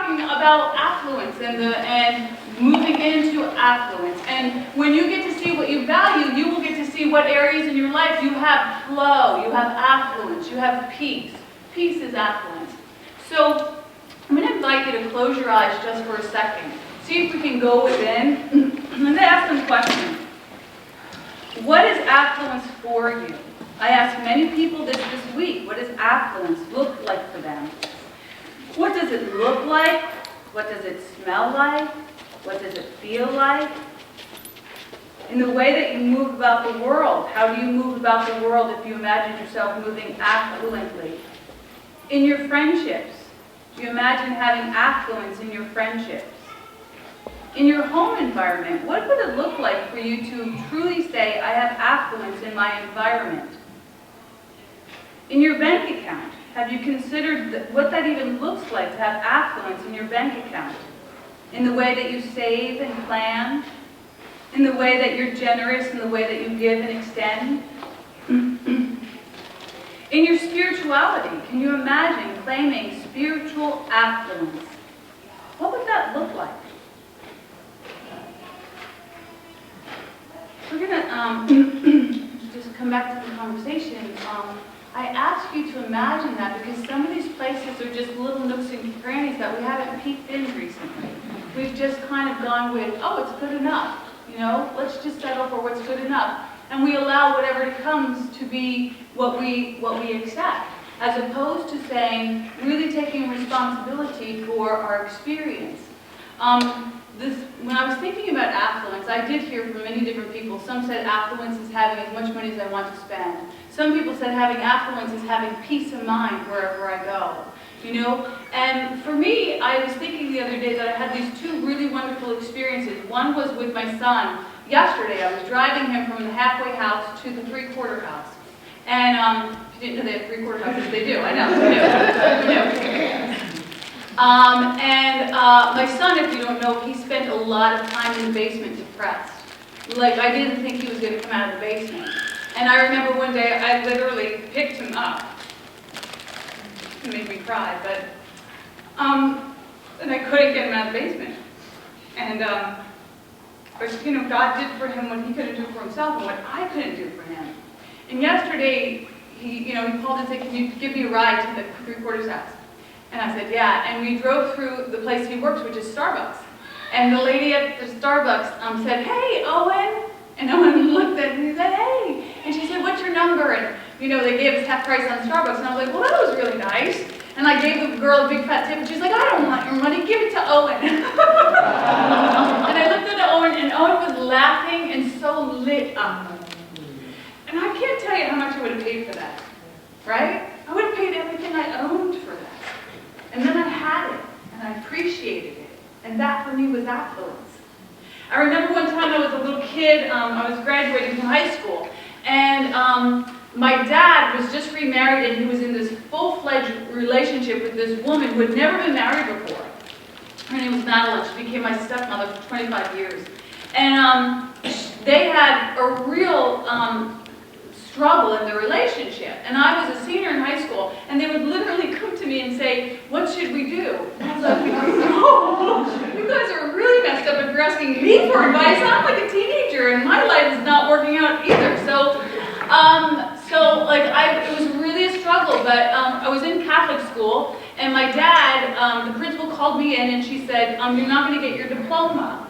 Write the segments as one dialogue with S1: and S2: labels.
S1: talking about affluence and moving into affluence. And when you get to see what you value, you will get to see what areas in your life you have flow, you have affluence, you have peace. Peace is affluence. So I'm going to invite you to close your eyes just for a second. See if we can go within. I'm going to ask some questions. What is affluence for you? I asked many people this week, what does affluence look like for them? What does it look like? What does it smell like? What does it feel like? In the way that you move about the world, how do you move about the world if you imagine yourself moving affluently? In your friendships, do you imagine having affluence in your friendships? In your home environment, what would it look like for you to truly say, I have affluence in my environment? In your bank account, have you considered what that even looks like to have affluence in your bank account? In the way that you save and plan? In the way that you're generous, in the way that you give and extend? In your spirituality, can you imagine claiming spiritual affluence? What would that look like? We're going to just come back to the conversation. I ask you to imagine that because some of these places are just little nooks and crannies that we haven't peeked in recently. We've just kind of gone with, oh, it's good enough. You know, let's just settle for what's good enough. And we allow whatever comes to be what we accept, as opposed to saying, really taking responsibility for our experience. When I was thinking about affluence, I did hear from many different people. Some said affluence is having as much money as I want to spend. Some people said having affluence is having peace of mind wherever I go. You know? And for me, I was thinking the other day that I had these two really wonderful experiences. One was with my son. Yesterday, I was driving him from the halfway house to the three-quarter house. And if you didn't know they have three-quarter houses, they do. I know. I know. My son, if you don't know, he spent a lot of time in the basement depressed. Like, I didn't think he was going to come out of the basement. And I remember one day, I literally picked him up. It made me cry, but, and I couldn't get him out of the basement. And, but, you know, God did for him what he couldn't do for himself and what I couldn't do for him. And yesterday, he called and said, can you give me a ride to the three-quarters house? And I said, yeah. And we drove through the place he works, which is Starbucks. And the lady at the Starbucks said, hey, Owen. And Owen looked at me and said, hey. And she said, what's your number? And, you know, they gave us half price on Starbucks. And I was like, well, that was really nice. And I gave the girl a big fat tip. And she's like, I don't want your money. Give it to Owen. And I looked at Owen, and Owen was laughing and so lit up. And I can't tell you how much I would have paid for that. Right? I would have paid everything I owned for that. And then I had it, and I appreciated it. And that for me was affluence. I remember one time I was a little kid, I was graduating from high school, and my dad was just remarried, and he was in this full-fledged relationship with this woman who had never been married before. Her name was Madeline. She became my stepmother for 25 years. And they had a real struggle in the relationship. And I was a senior in high school, and they would literally come to me and say, what should we do? And I was like, oh, you guys are really messed up if you're asking me for advice. I'm like a teenager, and my life is not working out either. So it was really a struggle, but I was in Catholic school, and my dad, the principal called me in, and she said, you're not going to get your diploma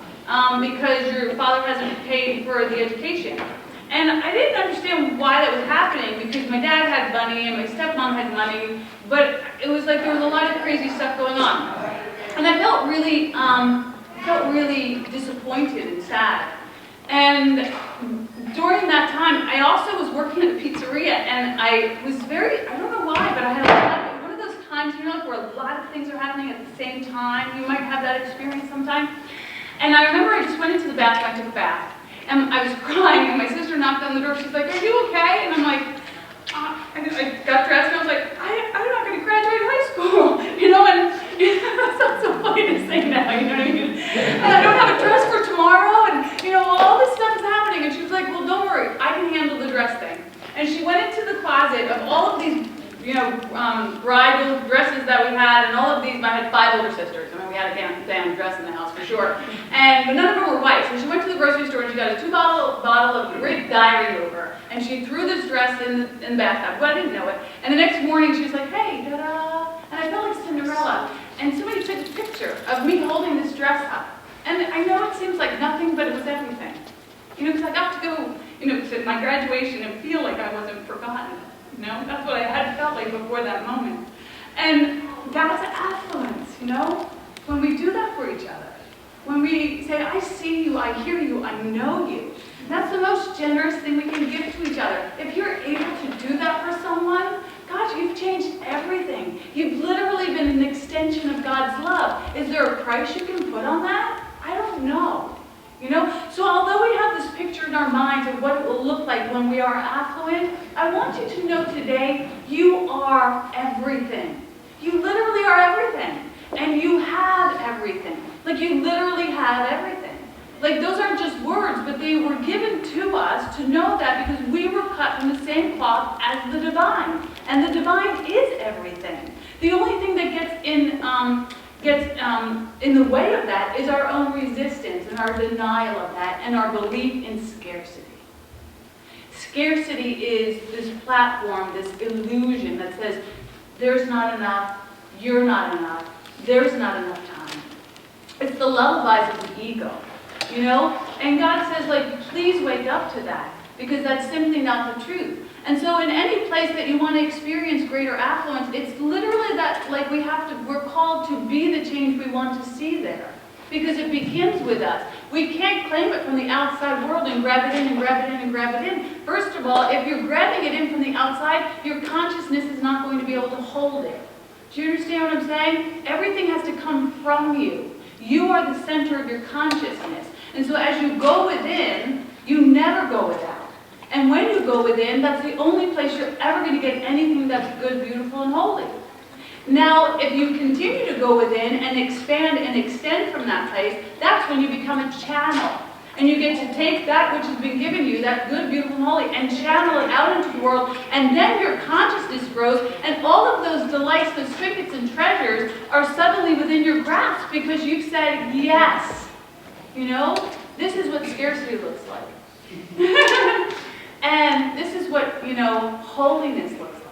S1: because your father hasn't paid for the education. And I didn't understand why that was happening because my dad had money and my stepmom had money, but it was like there was a lot of crazy stuff going on. And I felt really disappointed and sad. And during that time, I also was working at a pizzeria, and I was I don't know why, but I had one of those times, you know, like where a lot of things are happening at the same time. You might have that experience sometime. And I remember I just went into the bathroom, I took a bath. And I was crying, and my sister knocked on the door. She's like, are you okay? And I'm like, and I got dressed, and I was like, I'm not going to graduate high school. You know, and that sounds so funny to say now, you know what I mean? And I don't have a dress for tomorrow, and, you know, all this stuff is happening. And she was like, well, don't worry, I can handle the dress thing. And she went into the closet of all of these, you know, bridal dresses that we had dad, and all of these, I had 5 older sisters. I mean, we had a damn dress in the house for sure. But none of them were white. So she went to the grocery store and she got a 2-bottle of Greek diary over, and she threw this dress in the bathtub. Well, I didn't know it. And the next morning she was like, hey, ta-da! And I felt like Cinderella. And somebody took a picture of me holding this dress up. And I know it seems like nothing, but it was everything. You know, because I got to go, you know, to my graduation and feel like I wasn't forgotten. You know, that's what I had felt like before that moment. And that's affluence, you know, when we do that for each other. When we say, I see you, I hear you, I know you. That's the most generous thing we can give to each other. If you're able to do that for someone, gosh, you've changed everything. You've literally been an extension of God's love. Is there a price you can put on that? I don't know. You know, so although we have this picture in our minds of what it will look like when we are affluent, I want you to know today, you are everything. You literally are everything. And you have everything. Like, you literally have everything. Like, those aren't just words, but they were given to us to know that because we were cut from the same cloth as the divine. And the divine is everything. The only thing that gets in the way of that is our own resistance and our denial of that and our belief in scarcity. Scarcity is this platform, this illusion that says, there's not enough, you're not enough, there's not enough time. It's the lullabies of the ego, you know? And God says, like, please wake up to that, because that's simply not the truth. And so in any place that you want to experience greater affluence, it's literally that, like, we're called to be the change we want to see there. Because it begins with us. We can't claim it from the outside world and grab it in and grab it in and grab it in. First of all, if you're grabbing it in from the outside, your consciousness is not going to be able to hold it. Do you understand what I'm saying? Everything has to come from you. You are the center of your consciousness. And so as you go within, you never go without. And when you go within, that's the only place you're ever going to get anything that's good, beautiful, and holy. Now, if you continue to go within and expand and extend from that place, that's when you become a channel. And you get to take that which has been given you, that good, beautiful, and holy, and channel it out into the world. And then your consciousness grows, and all of those delights, those trinkets and treasures are suddenly within your grasp because you've said yes. You know, this is what scarcity looks like. And this is what, you know, holiness looks like.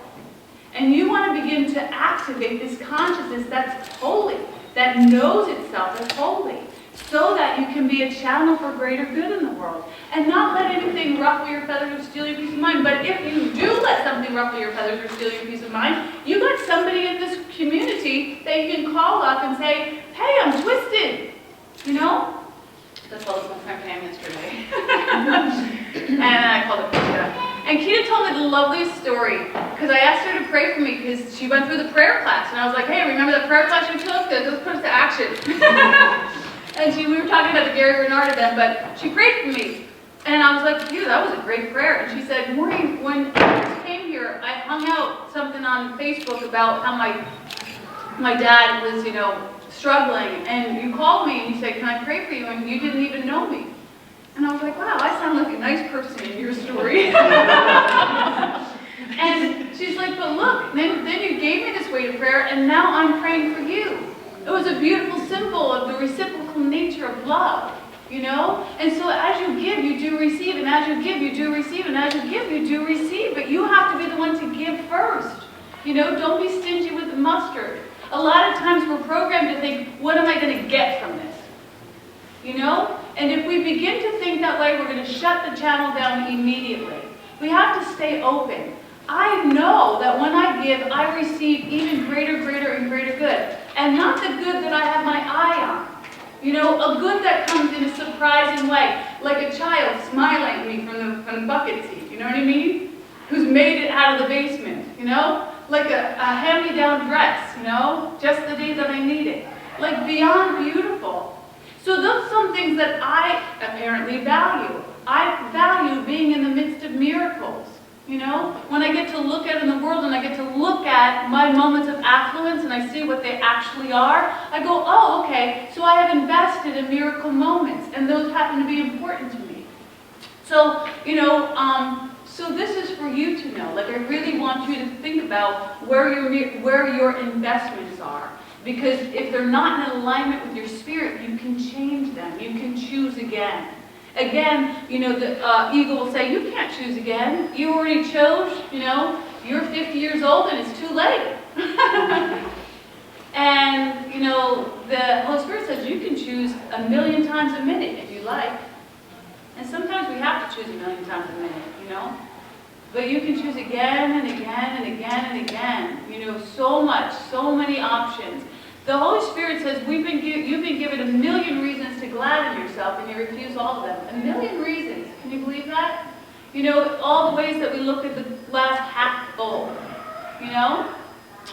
S1: And you want to begin to activate this consciousness that's holy, that knows itself as holy, so that you can be a channel for greater good in the world. And not let anything ruffle your feathers or steal your peace of mind. But if you do let something ruffle your feathers or steal your peace of mind, you got somebody in this community that you can call up and say, hey, I'm twisted. You know? That's what I was with my friend Pam yesterday. And I called her Keita. And Keita told me the loveliest story, because I asked her to pray for me, because she went through the prayer class. And I was like, hey, remember that prayer class you took? Let's put it to action. And we were talking about the Gary Renard event, but she prayed for me. And I was like, Keita, that was a great prayer. And she said, Maureen, when I first came here, I hung out something on Facebook about how my dad was, you know, struggling, and you called me and you said, can I pray for you? And you didn't even know me. And I was like, wow, I sound like a nice person in your story. And she's like, but look, then you gave me this way to prayer, and now I'm praying for you. It was a beautiful symbol of the reciprocal nature of love, you know? And so as you give, you do receive, and as you give, you do receive, and as you give, you do receive. But you have to be the one to give first. You know, don't be stingy with the mustard. A lot of times we're programmed to think, what am I going to get from this? You know? And if we begin to think that way, we're going to shut the channel down immediately. We have to stay open. I know that when I give, I receive even greater, and greater good. And not the good that I have my eye on. You know, a good that comes in a surprising way. Like a child smiling at me from the bucket seat, you know what I mean? Who's made it out of the basement, you know? Like a hand-me-down dress, you know, just the day that I need it. Like beyond beautiful. So those are some things that I apparently value. I value being in the midst of miracles, you know. When I get to look out in the world and I get to look at my moments of affluence and I see what they actually are, I go, oh, okay, so I have invested in miracle moments, and those happen to be important to me. So, you know, So this is for you to know. Like, I really want you to think about where your investments are. Because if they're not in alignment with your spirit, you can change them. You can choose again. Again, you know, the ego will say, you can't choose again. You already chose, you know, you're 50 years old and it's too late. And, you know, the Holy Spirit says you can choose 1,000,000 times a minute if you like. And sometimes we have to choose 1,000,000 times a minute, you know. But you can choose again and again and again and again. You know, so much, so many options. The Holy Spirit says you've been given 1,000,000 reasons to gladden yourself, and you refuse all of them. 1,000,000 reasons. Can you believe that? You know, all the ways that we look at the glass half full. You know?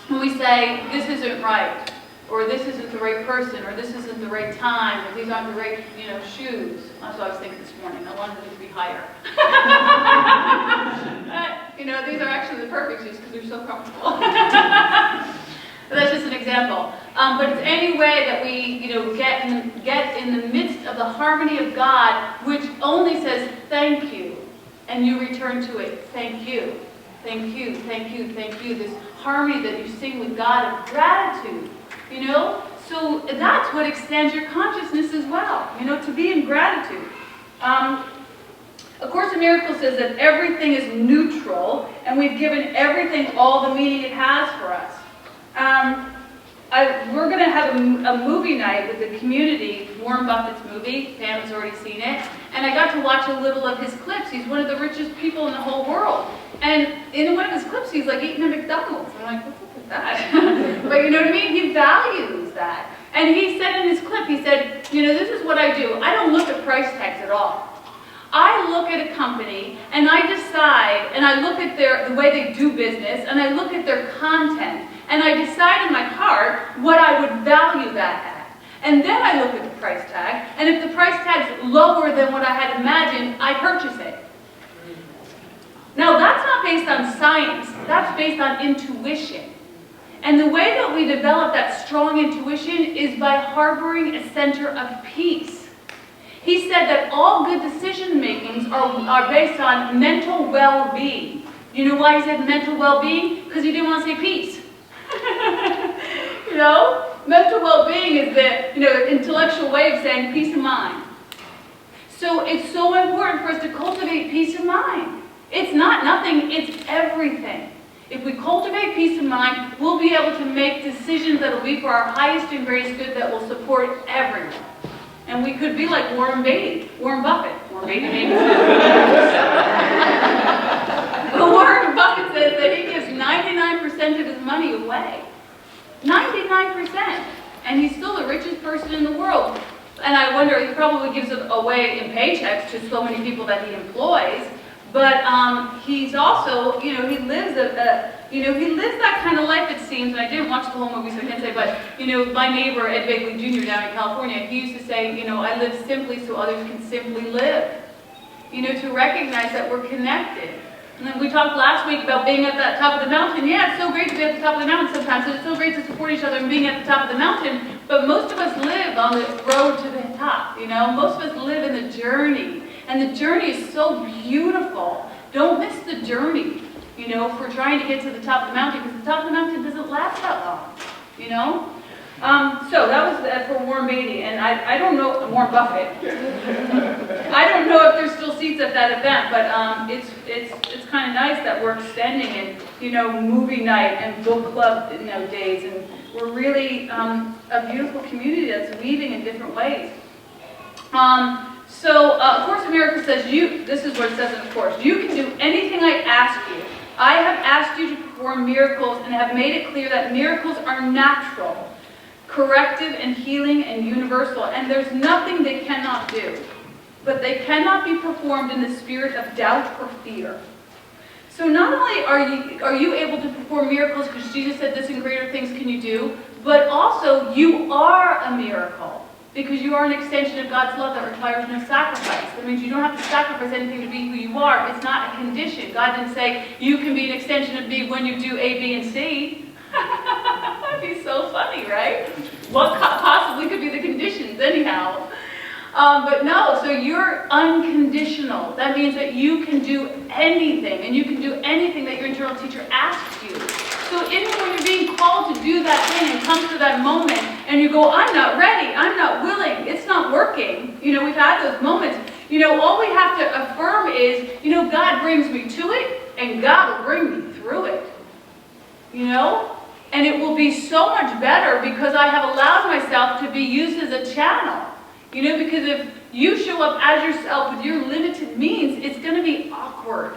S1: When we say, this isn't right, or this isn't the right person, or this isn't the right time, or these aren't the right, you know, shoes. That's what I was thinking this morning. I wanted them to be higher. You know, these are actually the perfect shoes because they're so comfortable. But that's just an example. But it's any way that we, you know, get in the midst of the harmony of God, which only says thank you, and you return to it, thank you, thank you, thank you, thank you. This harmony that you sing with God of gratitude, you know. So that's what extends your consciousness as well, you know, to be in gratitude. A Course in Miracles says that everything is neutral, and we've given everything all the meaning it has for us. We're going to have a movie night with the community, Warren Buffett's movie. Pam has already seen it. And I got to watch a little of his clips. He's one of the richest people in the whole world. And in one of his clips, he's like eating at McDonald's. I'm like, what's up with that? But you know what I mean? He values that. And he said in his clip, he said, you know, this is what I do. I don't look at price tags at all. I look at a company and I decide, and I look at the way they do business, and I look at their content, and I decide in my heart what I would value that at. And then I look at the price tag, and if the price tag's lower than what I had imagined, I purchase it. Now that's not based on science, that's based on intuition. And the way that we develop that strong intuition is by harboring a center of peace. He said that all good decision makings are based on mental well-being. You know why he said mental well-being? Because he didn't want to say peace. You know? Mental well-being is the, you know, intellectual way of saying peace of mind. So it's so important for us to cultivate peace of mind. It's not nothing, it's everything. If we cultivate peace of mind, we'll be able to make decisions that will be for our highest and greatest good that will support everyone. And we could be like Warren Buffett. Warren Beatty maybe. But Warren Buffett says that he gives 99% of his money away. 99%. And he's still the richest person in the world. And I wonder, he probably gives it away in paychecks to so many people that he employs. But he's also, you know, he lives he lives that kind of life, it seems. And I didn't watch the whole movie, so I can't say. But you know, my neighbor Ed Begley Jr. down in California, he used to say, you know, I live simply so others can simply live. You know, to recognize that we're connected. And then we talked last week about being at that top of the mountain. Yeah, it's so great to be at the top of the mountain sometimes. And it's so great to support each other and being at the top of the mountain. But most of us live on the road to the top. You know, most of us live in the journey. And the journey is so beautiful. Don't miss the journey, you know, if we're trying to get to the top of the mountain, because the top of the mountain doesn't last that long, you know. So that was for Warren Beatty, and I don't know, Warren Buffett. I don't know if there's still seats at that event, but it's kind of nice that we're extending it, you know, movie night and book club, you know, days, and we're really a beautiful community that's weaving in different ways. So, A Course in Miracles says, this is what it says in the Course, you can do anything I ask you. I have asked you to perform miracles and have made it clear that miracles are natural, corrective and healing and universal, and there's nothing they cannot do. But they cannot be performed in the spirit of doubt or fear. So not only are you able to perform miracles, because Jesus said this and greater things can you do, but also you are a miracle. Because you are an extension of God's love that requires no sacrifice. That means you don't have to sacrifice anything to be who you are. It's not a condition. God didn't say, you can be an extension of me when you do A, B, and C. That'd be so funny, right? What possibly could be the conditions anyhow? But no, so you're unconditional. That means that you can do anything, and you can do anything that your internal teacher asks you. So even when you're being called to do that thing and come to that moment, and you go, I'm not ready, I'm not willing, it's not working. You know, we've had those moments. You know, all we have to affirm is, you know, God brings me to it, and God will bring me through it. You know? And it will be so much better because I have allowed myself to be used as a channel. You know, because if you show up as yourself with your limited means, it's going to be awkward.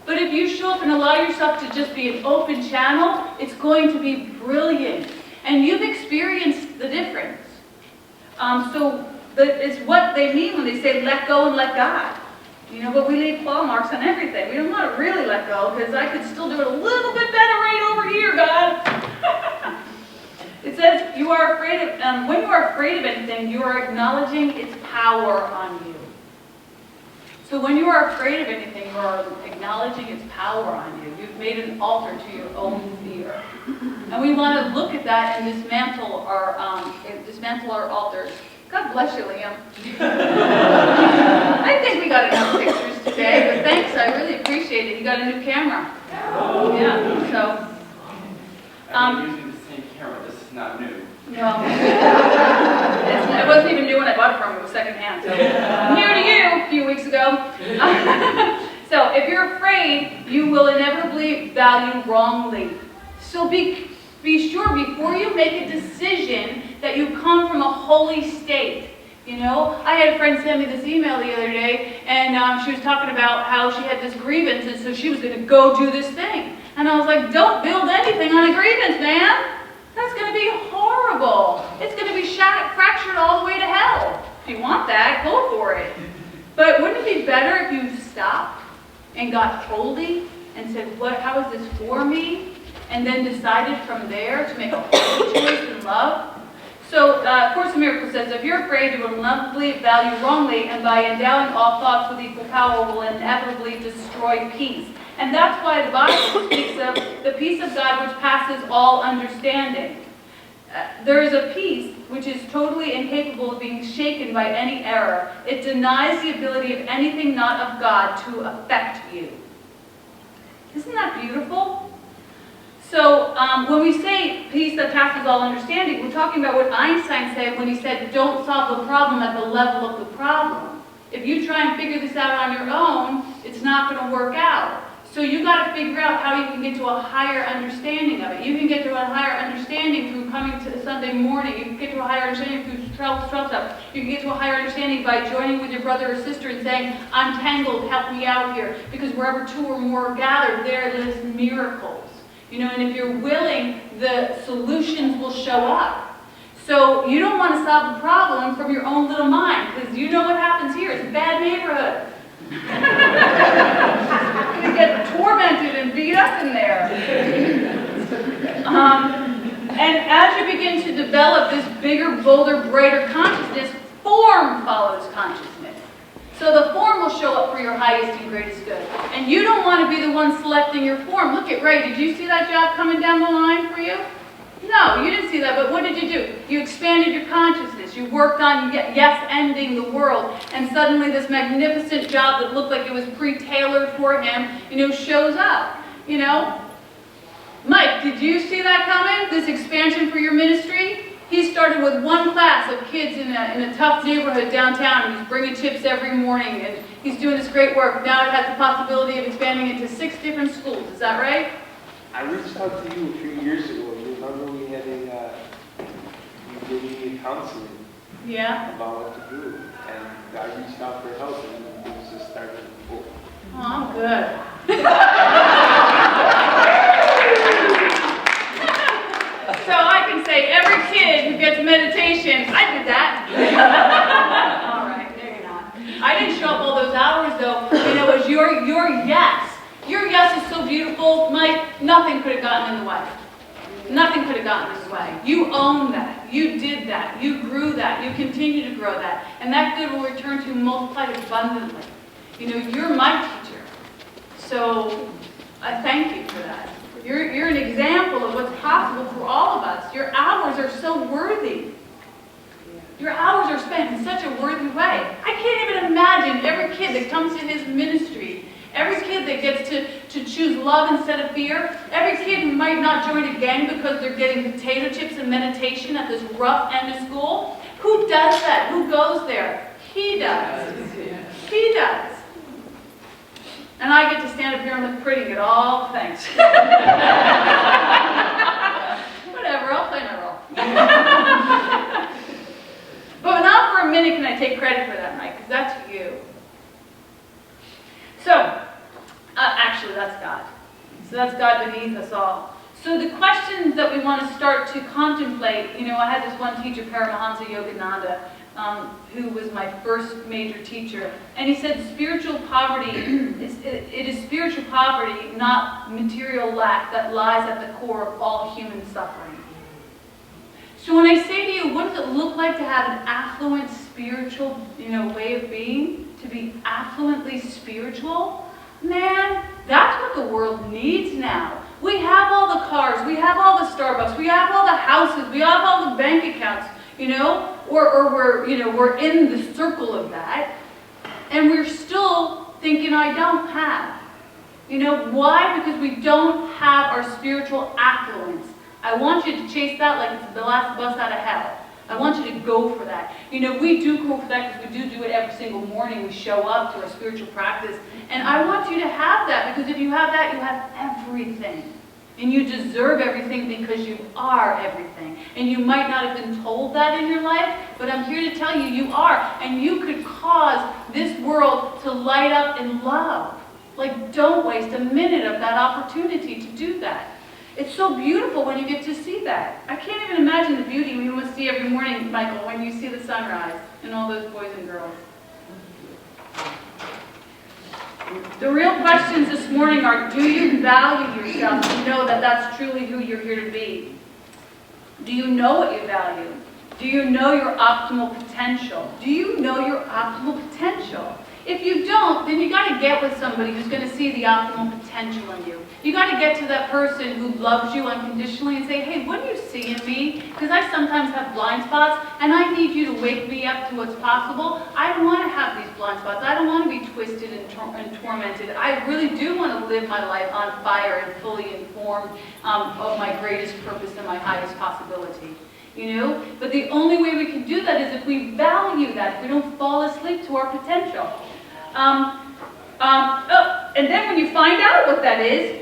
S1: But if you show up and allow yourself to just be an open channel, it's going to be brilliant. And you've experienced the difference. It's what they mean when they say let go and let God. You know, but we leave claw marks on everything. We don't want to really let go because I could still do it a little bit better right over here, God. It says you are afraid of, when you are afraid of anything, you are acknowledging its power on you. So when you are afraid of anything, you are acknowledging its power on you. You've made an altar to your own fear. And we want to look at that and dismantle our altars. God bless you, Liam. I think we got enough pictures today, but thanks, I really appreciate it. You got a new camera. Yeah, so.
S2: I'm using the same camera, this is not new.
S1: No. It wasn't even new when I bought it from you, it was secondhand. So. New to you a few weeks ago. So if you're afraid, you will inevitably value wrongly. So be sure before you make a decision that you come from a holy state. You know, I had a friend send me this email the other day, and she was talking about how she had this grievance, and so she was going to go do this thing. And I was like, don't build anything on a grievance, man. That's going to be horrible. It's going to be fractured all the way to hell. If you want that, go for it. But wouldn't it be better if you stopped and got holy and said, how is this for me? And then decided from there to make a holy choice in love? So, Course in Miracles says, if you're afraid, you will inevitably value wrongly, and by endowing all thoughts with equal power will inevitably destroy peace. And that's why the Bible speaks of the peace of God which passes all understanding. There is a peace which is totally incapable of being shaken by any error. It denies the ability of anything not of God to affect you. Isn't that beautiful? So when we say peace that passes all understanding, we're talking about what Einstein said when he said, don't solve the problem at the level of the problem. If you try and figure this out on your own, it's not going to work out. So you got to figure out how you can get to a higher understanding of it. You can get to a higher understanding through coming to Sunday morning. You can get to a higher understanding through 12 steps. You can get to a higher understanding by joining with your brother or sister and saying, I'm tangled, help me out here. Because wherever two or more are gathered, there lives miracles. You know, and if you're willing, the solutions will show up. So you don't want to solve the problem from your own little mind, because you know what happens here. It's a bad neighborhood. You get tormented and beat up in there. And as you begin to develop this bigger, bolder, brighter consciousness, form follows consciousness. So the form will show up for your highest and greatest good. And you don't want to be the one selecting your form. Look at Ray. Did you see that job coming down the line for you? No, you didn't see that. But what did you do? You expanded your consciousness. You worked on yes-ending the world. And suddenly this magnificent job that looked like it was pre-tailored for him, you know, shows up. You know? Mike, did you see that coming? This expansion for your ministry? He started with one class of kids in a tough neighborhood downtown, and he's bringing chips every morning, and he's doing this great work. Now it has the possibility of expanding into 6 different schools. Is that right?
S3: I reached out to you a few years ago. You remember we had you gave me counseling about what to do, and I reached out for help, and it was just starting to pull.
S1: Oh, I'm good. So I can say every kid who gets meditation, I did that. All right, no you're not. I didn't show up all those hours though. You know, it was your yes. Your yes is so beautiful, Mike, nothing could have gotten in the way. Nothing could have gotten in the way. You own that. You did that. You grew that. You continue to grow that. And that good will return to you multiplied abundantly. You know, you're my teacher. So I thank you for that. You're an example of what's possible for all of us. Your hours are so worthy. Your hours are spent in such a worthy way. I can't even imagine every kid that comes to his ministry, every kid that gets to choose love instead of fear, every kid who might not join a gang because they're getting potato chips and meditation at this rough end of school. Who does that? Who goes there? He does. He does. And I get to stand up here and look pretty and get all thanks. Whatever, I'll play my role. But not for a minute can I take credit for that, Mike, because that's you. So, actually that's God. So that's God beneath us all. So the questions that we want to start to contemplate, I had this one teacher, Paramahansa Yogananda, who was my first major teacher, and he said spiritual poverty, it is spiritual poverty, not material lack, that lies at the core of all human suffering. So when I say to you, what does it look like to have an affluent spiritual, way of being? To be affluently spiritual? Man, that's what the world needs now. We have all the cars, we have all the Starbucks, we have all the houses, we have all the bank accounts, or we're in the circle of that, and we're still thinking I don't have. Why? Because we don't have our spiritual affluence. I want you to chase that like it's the last bus out of hell. I want you to go for that. We do go for that because we do it every single morning. We show up to our spiritual practice. And I want you to have that, because if you have that, you have everything. And you deserve everything because you are everything. And you might not have been told that in your life, but I'm here to tell you, you are. And you could cause this world to light up in love. Like, don't waste a minute of that opportunity to do that. It's so beautiful when you get to see that. I can't even imagine the beauty we must see every morning, Michael, when you see the sunrise and all those boys and girls. The real questions this morning are, do you value yourself? Do you know that that's truly who you're here to be? Do you know what you value? Do you know your optimal potential? Do you know your optimal potential? If you don't, then you got to get with somebody who's going to see the optimal potential in you. You got to get to that person who loves you unconditionally and say, hey, what do you see in me? Because I sometimes have blind spots, and I need you to wake me up to what's possible. I don't want to have these blind spots. I don't want to be twisted and tormented. I really do want to live my life on fire and fully informed of my greatest purpose and my highest possibility. But the only way we can do that is if we value that, if we don't fall asleep to our potential. And then when you find out what that is,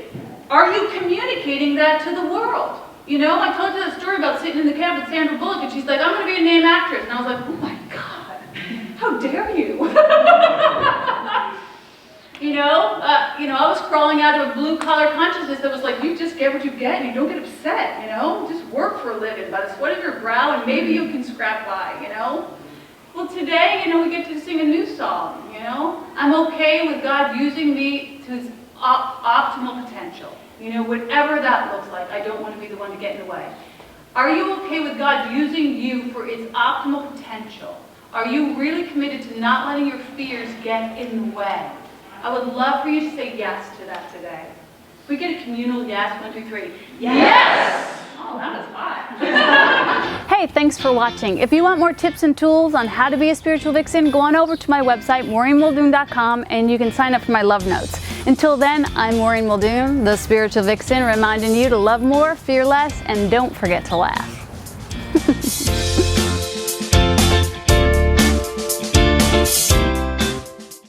S1: are you communicating that to the world? I told you that story about sitting in the cab with Sandra Bullock, and she's like, I'm going to be a name actress. And I was like, oh my God, how dare you? I was crawling out of a blue-collar consciousness that was like, you just get what you get and you don't get upset, Just work for a living by the sweat of your brow and maybe you can scrap by, Well, today, we get to sing a new song, I'm okay with God using me to his optimal potential. Whatever that looks like, I don't want to be the one to get in the way. Are you okay with God using you for its optimal potential? Are you really committed to not letting your fears get in the way? I would love for you to say yes to that today. If we get a communal yes, 1, 2, 3. Yes! Oh, that was hot.
S4: Hey, thanks for watching. If you want more tips and tools on how to be a spiritual vixen, go on over to my website, MaureenMuldoon.com, and you can sign up for my love notes. Until then, I'm Maureen Muldoon, the spiritual vixen, reminding you to love more, fear less, and don't forget to laugh.